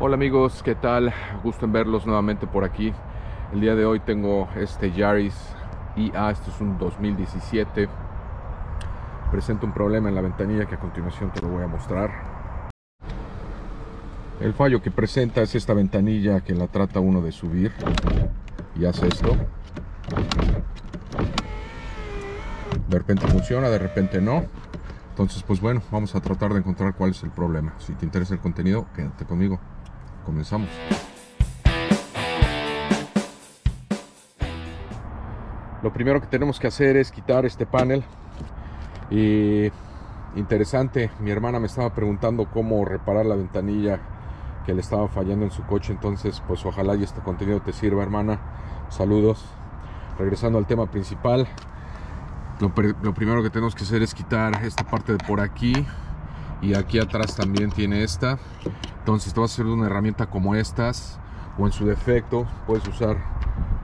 Hola amigos, ¿qué tal? Gusto en verlos nuevamente por aquí. El día de hoy tengo este Yaris IA, esto es un 2017. Presenta un problema en la ventanilla que a continuación te lo voy a mostrar. El fallo que presenta es esta ventanilla que la trata uno de subir y hace esto. De repente funciona, de repente no. Entonces pues bueno, vamos a tratar de encontrar cuál es el problema. Si te interesa el contenido, quédate conmigo. Comenzamos. Lo primero que tenemos que hacer es quitar este panel. Y interesante, mi hermana me estaba preguntando cómo reparar la ventanilla que le estaba fallando en su coche. Entonces pues ojalá y este contenido te sirva, hermana. Saludos. Regresando al tema principal, lo primero que tenemos que hacer es quitar esta parte de por aquí. Y aquí atrás también tiene esta. Entonces te vas a hacer una herramienta como estas, o en su defecto puedes usar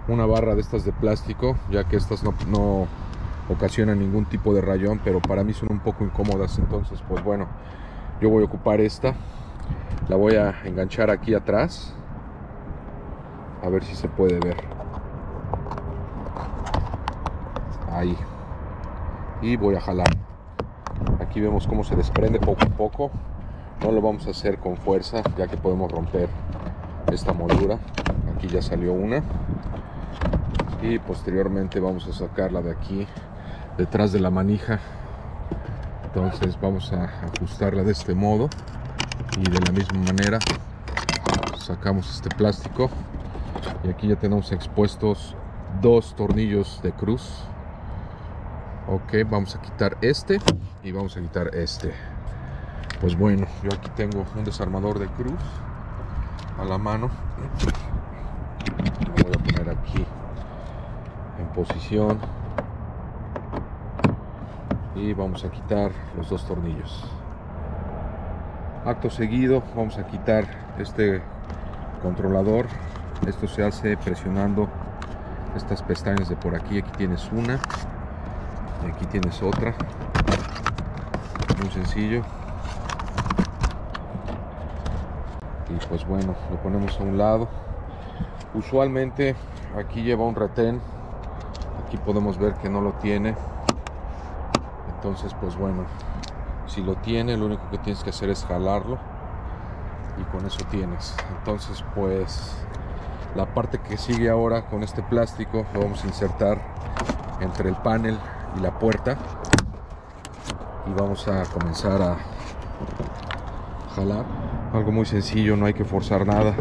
una barra de estas de plástico, ya que estas no ocasionan ningún tipo de rayón, pero para mí son un poco incómodas. Entonces pues bueno, yo voy a ocupar esta, la voy a enganchar aquí atrás, a ver si se puede ver ahí, y voy a jalar. Aquí vemos cómo se desprende poco a poco. No lo vamos a hacer con fuerza, ya que podemos romper esta moldura. Aquí ya salió una, y posteriormente vamos a sacarla de aquí, detrás de la manija. Entonces vamos a ajustarla de este modo, y de la misma manera sacamos este plástico, y aquí ya tenemos expuestos dos tornillos de cruz. Ok, vamos a quitar este y vamos a quitar este. Pues bueno, yo aquí tengo un desarmador de cruz a la mano. Lo voy a poner aquí en posición y vamos a quitar los dos tornillos. Acto seguido vamos a quitar este controlador. Esto se hace presionando estas pestañas de por aquí. Aquí tienes una y aquí tienes otra. Muy sencillo. Y pues bueno, lo ponemos a un lado. Usualmente aquí lleva un retén. Aquí podemos ver que no lo tiene. Entonces pues bueno, si lo tiene, lo único que tienes que hacer es jalarlo, y con eso tienes. Entonces pues la parte que sigue ahora, con este plástico lo vamos a insertar entre el panel y la puerta, y vamos a comenzar a jalar. Algo muy sencillo, no hay que forzar nada.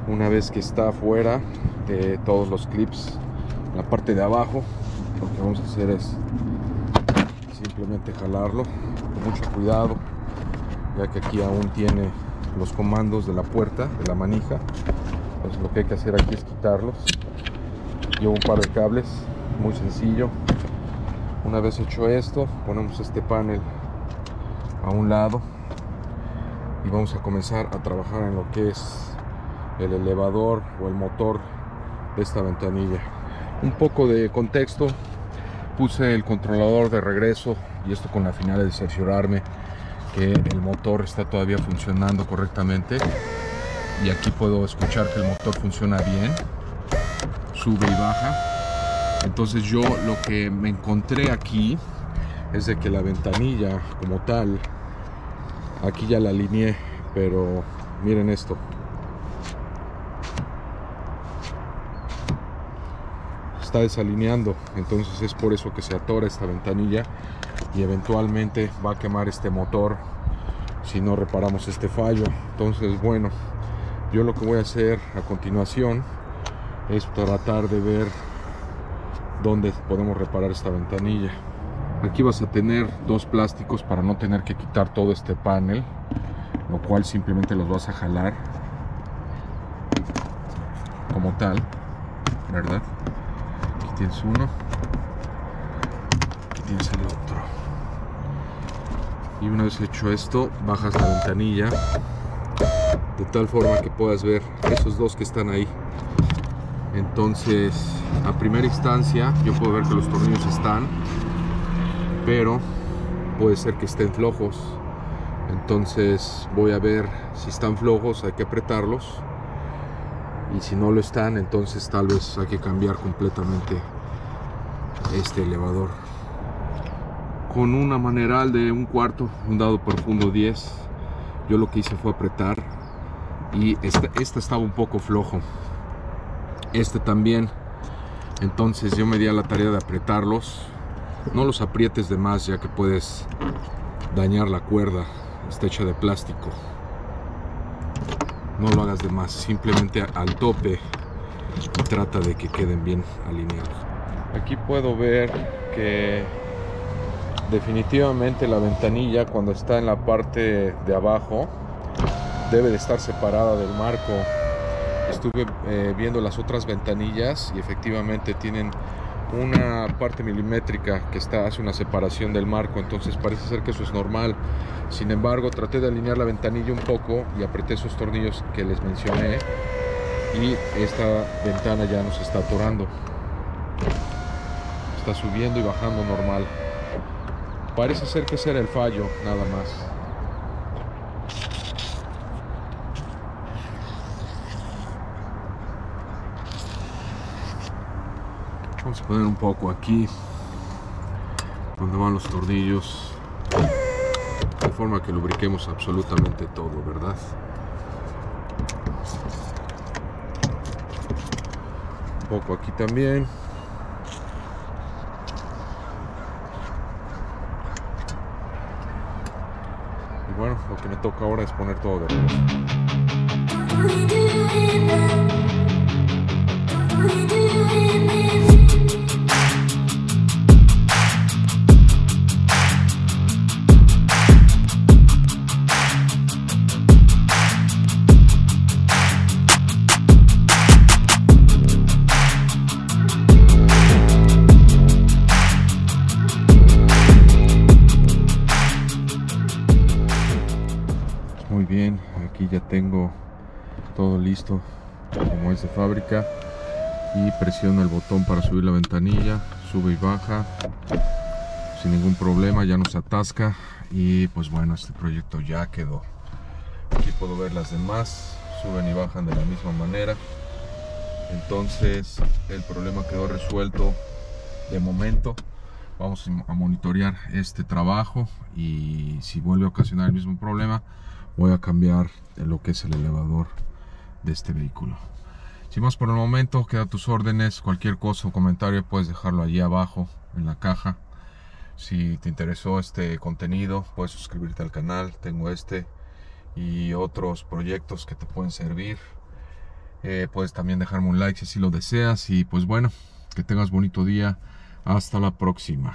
Una vez que está afuera de todos los clips, la parte de abajo, lo que vamos a hacer es simplemente jalarlo con mucho cuidado, ya que aquí aún tiene los comandos de la puerta, de la manija. Entonces lo que hay que hacer aquí es quitarlos. Llevo un par de cables, muy sencillo. Una vez hecho esto, ponemos este panel a un lado y vamos a comenzar a trabajar en lo que es el elevador o el motor de esta ventanilla. Un poco de contexto: puse el controlador de regreso, y esto con la finalidad de cerciorarme que el motor está todavía funcionando correctamente. Y aquí puedo escuchar que el motor funciona bien, sube y baja. Entonces yo lo que me encontré aquí es de que la ventanilla como tal, aquí ya la alineé, pero miren esto. Está desalineando, entonces es por eso que se atora esta ventanilla, y eventualmente va a quemar este motor si no reparamos este fallo. Entonces bueno, yo lo que voy a hacer a continuación es tratar de ver dónde podemos reparar esta ventanilla. Aquí vas a tener dos plásticos para no tener que quitar todo este panel, lo cual simplemente los vas a jalar como tal, ¿verdad? Aquí tienes uno, aquí tienes el otro. Y una vez hecho esto, bajas la ventanilla de tal forma que puedas ver esos dos que están ahí. Entonces a primera instancia yo puedo ver que los tornillos están, pero puede ser que estén flojos. Entonces voy a ver si están flojos, hay que apretarlos, y si no lo están, entonces tal vez hay que cambiar completamente este elevador. Con una maneral de 1/4, un dado profundo 10, yo lo que hice fue apretar, y este estaba un poco flojo, este también. Entonces yo me di a la tarea de apretarlos. No los aprietes de más, ya que puedes dañar la cuerda, está hecha de plástico. No lo hagas de más, simplemente al tope y trata de que queden bien alineados. Aquí puedo ver que definitivamente la ventanilla, cuando está en la parte de abajo, debe de estar separada del marco. Estuve viendo las otras ventanillas y efectivamente tienen una parte milimétrica que hace una separación del marco, entonces parece ser que eso es normal. Sin embargo, traté de alinear la ventanilla un poco y apreté esos tornillos que les mencioné, y esta ventana ya nos está atorando, está subiendo y bajando normal. Parece ser que ese era el fallo, nada más. Vamos a poner un poco aquí donde van los tornillos, de forma que lubriquemos absolutamente todo, ¿verdad? Un poco aquí también. Y bueno, lo que me toca ahora es poner todo de revés. Muy bien, aquí ya tengo todo listo como es de fábrica, y presiono el botón para subir la ventanilla, sube y baja sin ningún problema, ya no se atasca, y pues bueno, este proyecto ya quedó. Aquí puedo ver las demás, suben y bajan de la misma manera. Entonces el problema quedó resuelto de momento. Vamos a monitorear este trabajo, y si vuelve a ocasionar el mismo problema, voy a cambiar lo que es el elevador de este vehículo. Sin más por el momento, queda a tus órdenes. Cualquier cosa o comentario puedes dejarlo allí abajo en la caja. Si te interesó este contenido, puedes suscribirte al canal. Tengo este y otros proyectos que te pueden servir. Puedes también dejarme un like si así lo deseas. Y pues bueno, que tengas bonito día. Hasta la próxima.